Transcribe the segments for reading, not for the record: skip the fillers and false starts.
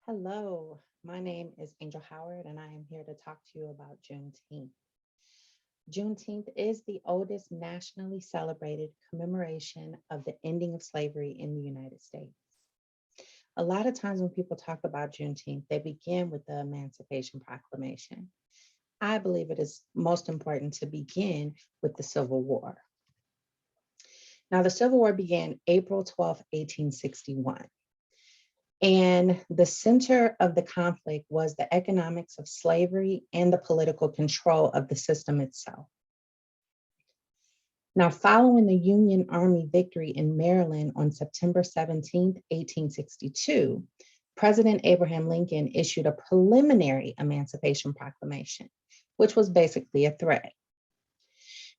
Hello, my name is Angel Howard, and I am here to talk to you about Juneteenth. Juneteenth is the oldest nationally celebrated commemoration of the ending of slavery in the United States. A lot of times when people talk about Juneteenth, they begin with the Emancipation Proclamation. I believe it is most important to begin with the Civil War. Now, the Civil War began April 12, 1861. And the center of the conflict was the economics of slavery and the political control of the system itself. Now, following the Union Army victory in Maryland on September 17, 1862, President Abraham Lincoln issued a preliminary Emancipation Proclamation, which was basically a threat.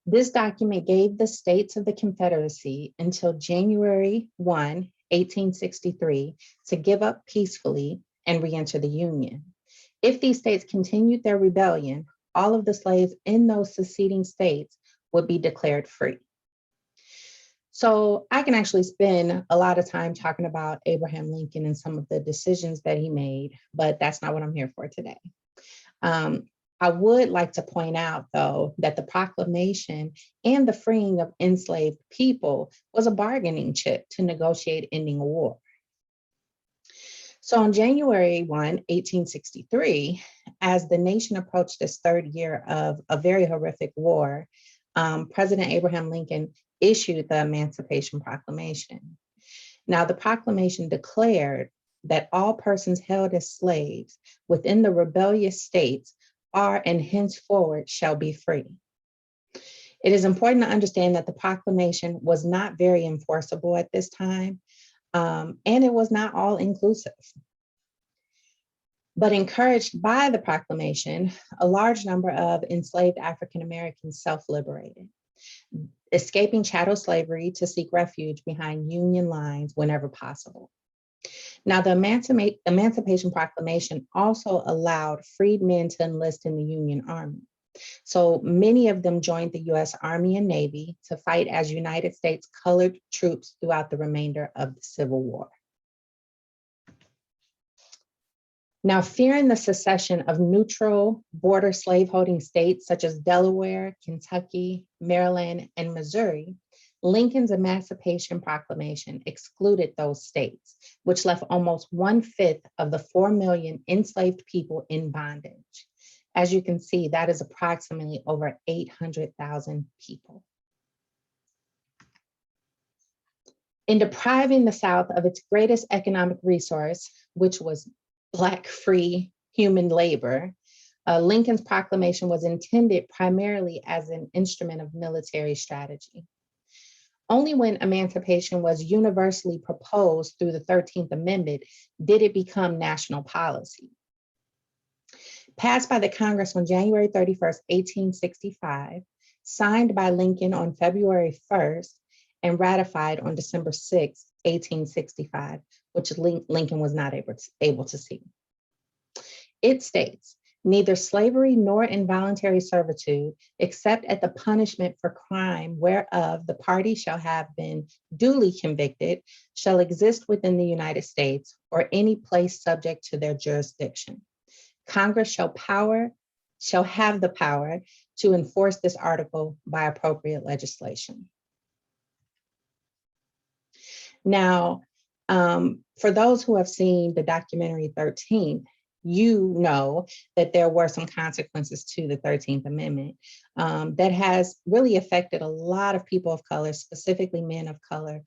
This document gave the states of the Confederacy until January 1, 1863, to give up peacefully and re-enter the Union. If these states continued their rebellion, all of the slaves in those seceding states would be declared free. So I can actually spend a lot of time talking about Abraham Lincoln and some of the decisions that he made, but that's not what I'm here for today. I would like to point out, though, that the proclamation and the freeing of enslaved people was a bargaining chip to negotiate ending a war. So on January 1, 1863, as the nation approached its third year of a very horrific war, President Abraham Lincoln issued the Emancipation Proclamation. Now, the proclamation declared that all persons held as slaves within the rebellious states are and henceforward shall be free. It is important to understand that the proclamation was not very enforceable at this time, and it was not all inclusive. But encouraged by the proclamation, a large number of enslaved African Americans self-liberated, escaping chattel slavery to seek refuge behind Union lines whenever possible. Now, the Emancipation Proclamation also allowed freedmen to enlist in the Union Army. So many of them joined the US Army and Navy to fight as United States colored troops throughout the remainder of the Civil War. Now, fearing the secession of neutral border slaveholding states such as Delaware, Kentucky, Maryland, and Missouri, Lincoln's Emancipation Proclamation excluded those states, which left almost 1/5 of the 4 million enslaved people in bondage. As you can see, that is approximately over 800,000 people. In depriving the South of its greatest economic resource, which was Black free human labor, Lincoln's proclamation was intended primarily as an instrument of military strategy. Only when emancipation was universally proposed through the 13th Amendment did it become national policy. Passed by the Congress on January 31st, 1865, signed by Lincoln on February 1st, and ratified on December 6th, 1865, which Lincoln was not able to see. It states, neither slavery nor involuntary servitude, except at the punishment for crime whereof the party shall have been duly convicted, shall exist within the United States or any place subject to their jurisdiction. Congress shall have the power to enforce this article by appropriate legislation. Now, for those who have seen the documentary 13th, you know that there were some consequences to the 13th Amendment that has really affected a lot of people of color, specifically men of color,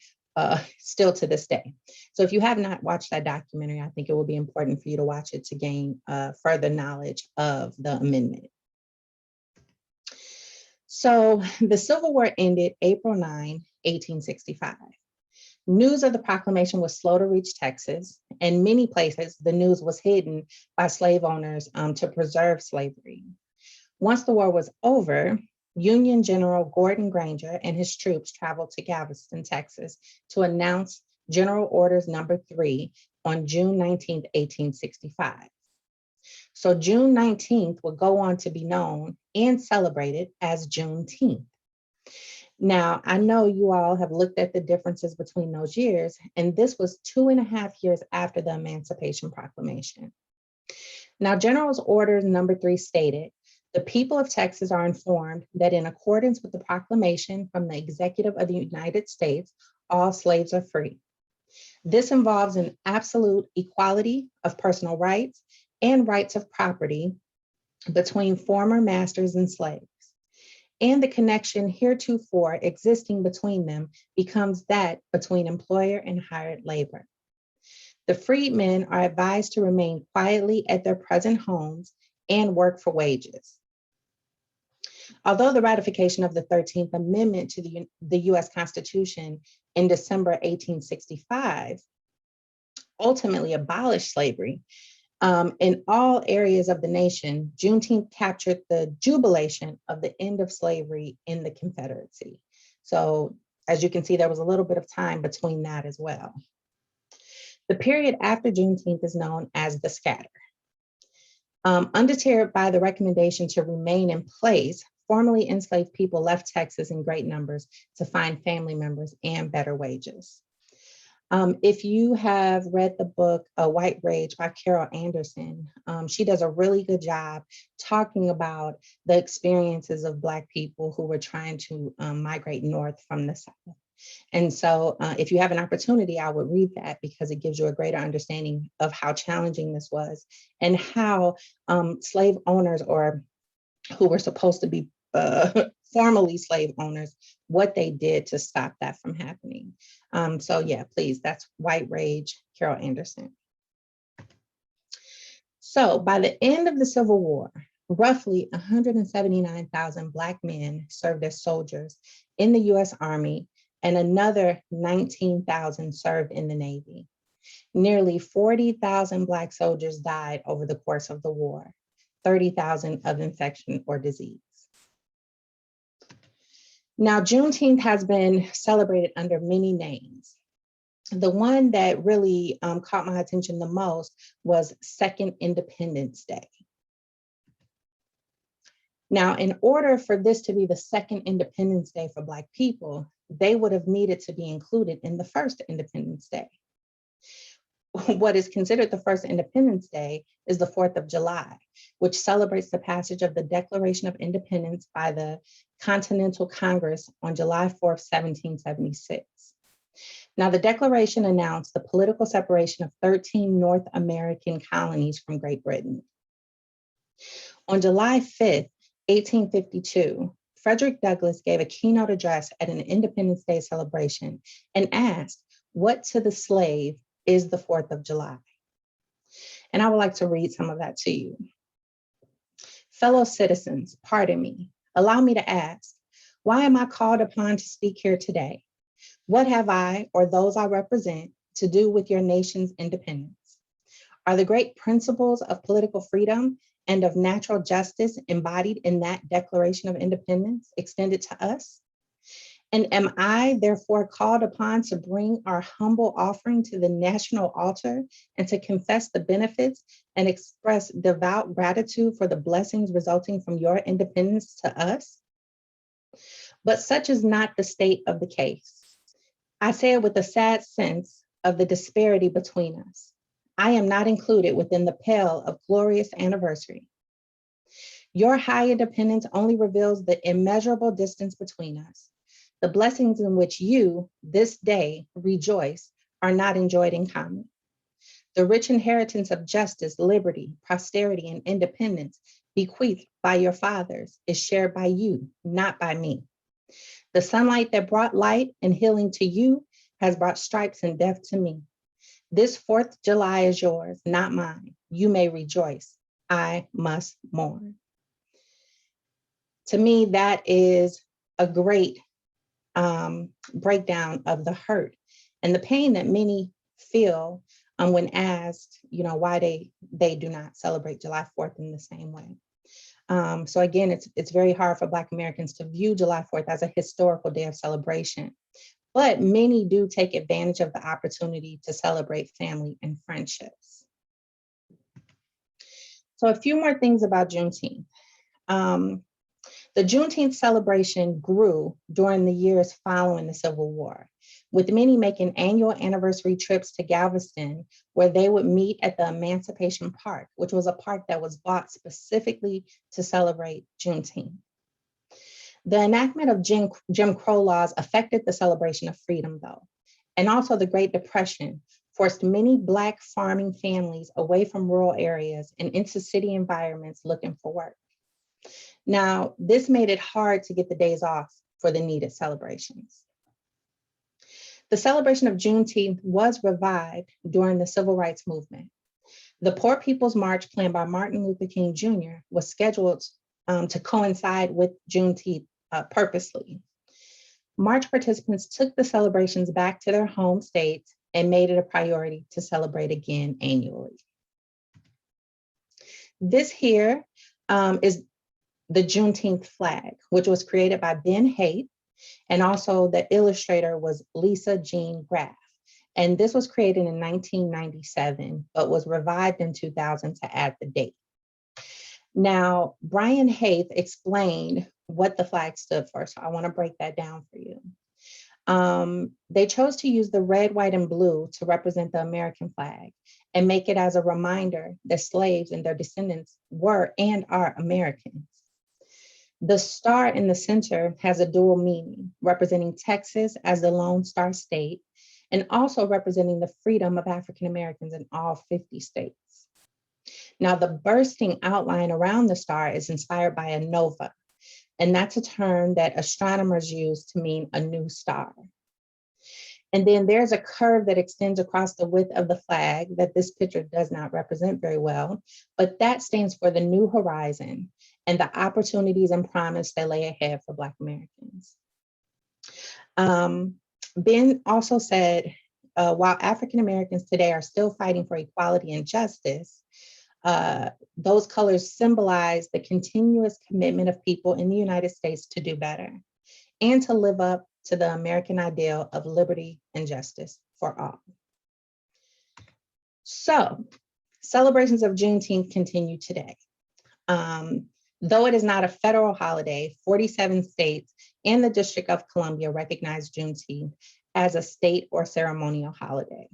still to this day. So if you have not watched that documentary, I think it will be important for you to watch it to gain further knowledge of the amendment. So the Civil War ended April 9, 1865. News of the proclamation was slow to reach Texas. In many places, the news was hidden by slave owners to preserve slavery. Once the war was over, Union General Gordon Granger and his troops traveled to Galveston, Texas, to announce General Orders Number 3 on June 19, 1865. So June 19th would go on to be known and celebrated as Juneteenth. Now, I know you all have looked at the differences between those years, and this was 2.5 years after the Emancipation Proclamation. Now, General's Order Number 3 stated, the people of Texas are informed that in accordance with the proclamation from the Executive of the United States, all slaves are free. This involves an absolute equality of personal rights and rights of property between former masters and slaves. And the connection heretofore existing between them becomes that between employer and hired labor. The freedmen are advised to remain quietly at their present homes and work for wages. Although the ratification of the 13th Amendment to the US Constitution in December 1865 ultimately abolished slavery, in all areas of the nation, Juneteenth captured the jubilation of the end of slavery in the Confederacy. So as you can see, there was a little bit of time between that as well. The period after Juneteenth is known as the scatter. Undeterred by the recommendation to remain in place, formerly enslaved people left Texas in great numbers to find family members and better wages. If you have read the book White Rage by Carol Anderson, she does a really good job talking about the experiences of Black people who were trying to migrate north from the South. And so if you have an opportunity, I would read that because it gives you a greater understanding of how challenging this was and how slave owners, or who were supposed to be formerly slave owners, what they did to stop that from happening. So yeah, please, that's White Rage, Carol Anderson. So by the end of the Civil War, roughly 179,000 Black men served as soldiers in the US Army, and another 19,000 served in the Navy. Nearly 40,000 Black soldiers died over the course of the war, 30,000 of infection or disease. Now, Juneteenth has been celebrated under many names. The one that really caught my attention the most was Second Independence Day. Now, in order for this to be the second Independence Day for Black people, they would have needed to be included in the first Independence Day. What is considered the first Independence Day is the 4th of July, which celebrates the passage of the Declaration of Independence by the Continental Congress on July 4th, 1776. Now, the Declaration announced the political separation of 13 North American colonies from Great Britain. On July 5th, 1852, Frederick Douglass gave a keynote address at an Independence Day celebration and asked, "What to the slave is the 4th of July?" And I would like to read some of that to you. "Fellow citizens, pardon me, allow me to ask, why am I called upon to speak here today? What have I, or those I represent, to do with your nation's independence? Are the great principles of political freedom and of natural justice embodied in that Declaration of Independence extended to us? And am I therefore called upon to bring our humble offering to the national altar and to confess the benefits and express devout gratitude for the blessings resulting from your independence to us? But such is not the state of the case. I say it with a sad sense of the disparity between us. I am not included within the pale of glorious anniversary. Your high independence only reveals the immeasurable distance between us. The blessings in which you, this day, rejoice are not enjoyed in common. The rich inheritance of justice, liberty, prosperity, and independence bequeathed by your fathers is shared by you, not by me. The sunlight that brought light and healing to you has brought stripes and death to me. This 4th July is yours, not mine. You may rejoice. I must mourn." To me, that is a great breakdown of the hurt and the pain that many feel when asked, why they do not celebrate July 4th in the same way. So again, it's very hard for Black Americans to view July 4th as a historical day of celebration, but many do take advantage of the opportunity to celebrate family and friendships. So a few more things about Juneteenth. The Juneteenth celebration grew during the years following the Civil War, with many making annual anniversary trips to Galveston, where they would meet at the Emancipation Park, which was a park that was bought specifically to celebrate Juneteenth. The enactment of Jim Crow laws affected the celebration of freedom, though, and also the Great Depression forced many Black farming families away from rural areas and into city environments looking for work. Now, this made it hard to get the days off for the needed celebrations. The celebration of Juneteenth was revived during the Civil Rights Movement. The Poor People's March planned by Martin Luther King Jr. was scheduled to coincide with Juneteenth purposely. March participants took the celebrations back to their home states and made it a priority to celebrate again annually. This here is the Juneteenth flag, which was created by Ben Haight, and also the illustrator was Lisa Jean Graff. And this was created in 1997, but was revived in 2000 to add the date. Now, Brian Haight explained what the flag stood for, so I want to break that down for you. They chose to use the red, white, and blue to represent the American flag and make it as a reminder that slaves and their descendants were and are Americans. The star in the center has a dual meaning, representing Texas as the Lone Star State, and also representing the freedom of African Americans in all 50 states. Now, the bursting outline around the star is inspired by a nova, and that's a term that astronomers use to mean a new star. And then there's a curve that extends across the width of the flag that this picture does not represent very well, but that stands for the new horizon and the opportunities and promise that lay ahead for Black Americans. Ben also said, while African Americans today are still fighting for equality and justice, those colors symbolize the continuous commitment of people in the United States to do better and to live up to the American ideal of liberty and justice for all. So, celebrations of Juneteenth continue today. Though it is not a federal holiday, 47 states and the District of Columbia recognize Juneteenth as a state or ceremonial holiday.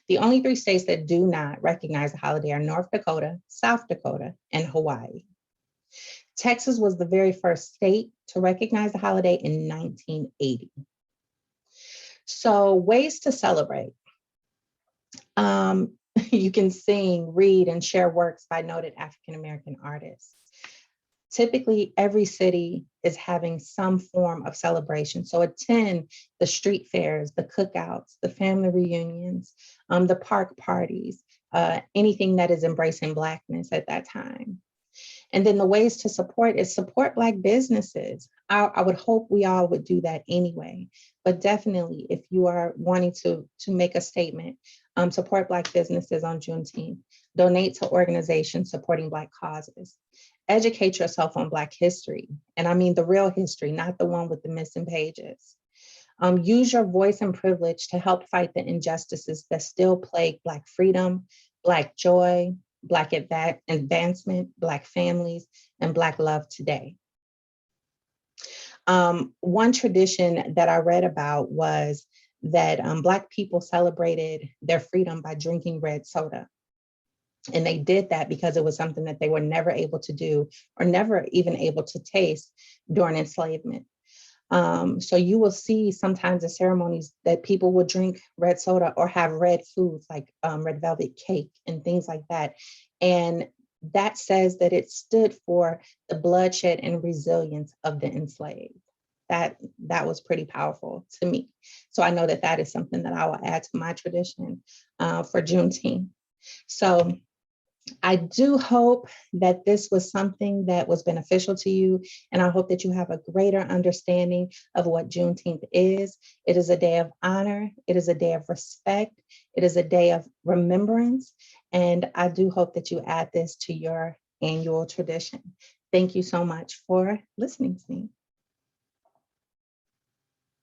The only 3 states that do not recognize the holiday are North Dakota, South Dakota, and Hawaii. Texas was the very first state to recognize the holiday in 1980. So, ways to celebrate. You can sing, read, and share works by noted African American artists. Typically, every city is having some form of celebration. So attend the street fairs, the cookouts, the family reunions, the park parties, anything that is embracing Blackness at that time. And then the ways to support is support Black businesses. I would hope we all would do that anyway, but definitely if you are wanting to make a statement, support Black businesses on Juneteenth, donate to organizations supporting Black causes. Educate yourself on Black history, and I mean the real history, not the one with the missing pages. Use your voice and privilege to help fight the injustices that still plague Black freedom, Black joy, Black advancement, Black families, and Black love today. One tradition that I read about was that Black people celebrated their freedom by drinking red soda. And they did that because it was something that they were never able to do or never even able to taste during enslavement. So you will see sometimes in ceremonies that people will drink red soda or have red foods like red velvet cake and things like that. And that says that it stood for the bloodshed and resilience of the enslaved. That was pretty powerful to me. So I know that that is something that I will add to my tradition for Juneteenth. So I do hope that this was something that was beneficial to you, and I hope that you have a greater understanding of what Juneteenth is. It is a day of honor. It is a day of respect. It is a day of remembrance, and I do hope that you add this to your annual tradition. Thank you so much for listening to me.